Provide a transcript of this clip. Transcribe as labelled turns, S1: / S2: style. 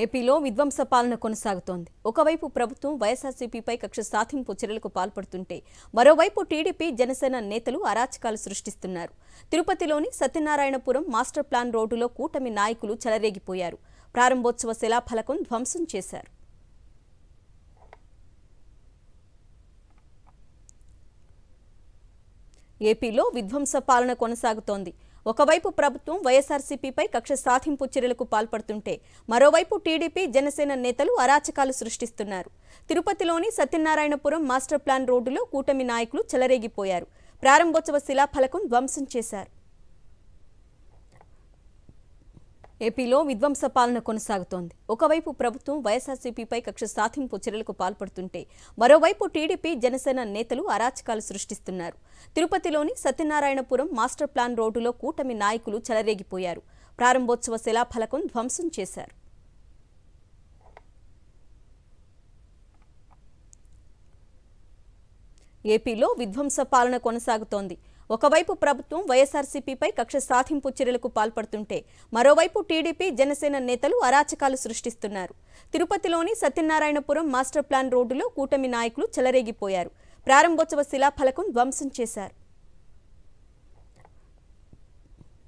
S1: ఏపీలో విధ్వంస పాలన కొనసాగుతోంది. ఒకవైపు ప్రభుత్వం వైఎస్ఆర్సీపీపై కక్ష సాధింపు చర్యలకు పాల్పడుతుంటే మరోవైపు టీడీపీ జనసేన నేతలు అరాచకాలు సృష్టిస్తున్నారు. తిరుపతిలోని సత్యనారాయణపురం మాస్టర్ ప్లాన్ రోడ్డులో కూటమి నాయకులు చెలరేగిపోయారు. ప్రారంభోత్సవ శిలాఫలకం ధ్వంసం చేశారు. ఏపీలో విధ్వంస పాలన కొనసాగుతోంది. ఒకవైపు ప్రభుత్వం వైఎస్ఆర్సీపీపై కక్ష సాధింపు చర్యలకు పాల్పడుతుంటే మరోవైపు టీడీపీ జనసేన నేతలు అరాచకాలు సృష్టిస్తున్నారు. తిరుపతిలోని సత్యనారాయణపురం మాస్టర్ ప్లాన్ రోడ్డులో కూటమి నాయకులు చెలరేగిపోయారు. ప్రారంభోత్సవ శిలాఫలకం ధ్వంసం చేశారు. ఏపీలో విధ్వంస పాలన కొనసాగుతోంది. ఒకవైపు ప్రభుత్వం వైఎస్ఆర్సీపీపై కక్ష సాధింపు చర్యలకు పాల్పడుతుంటే మరోవైపు టీడీపీ జనసేన నేతలు అరాచకాలు సృష్టిస్తున్నారు. తిరుపతిలోని సత్యనారాయణపురం మాస్టర్ ప్లాన్ రోడ్డులో కూటమి నాయకులు చెలరేగిపోయారు. ప్రారంభోత్సవ శిలాఫలకం ధ్వంసం చేశారు. ఏపీలో విధ్వంస పాలన కొనసాగుతోంది. ఒకవైపు ప్రభుత్వం వైఎస్ఆర్సీపీపై కక్ష సాధింపు చర్యలకు పాల్పడుతుంటే మరోవైపు టీడీపీ జనసేన నేతలు అరాచకాలు సృష్టిస్తున్నారు. తిరుపతిలోని సత్యనారాయణపురం మాస్టర్ ప్లాన్ రోడ్డులో కూటమి నాయకులు చెలరేగిపోయారు. ప్రారంభోత్సవ శిలాఫలకం ధ్వంసం చేశారు.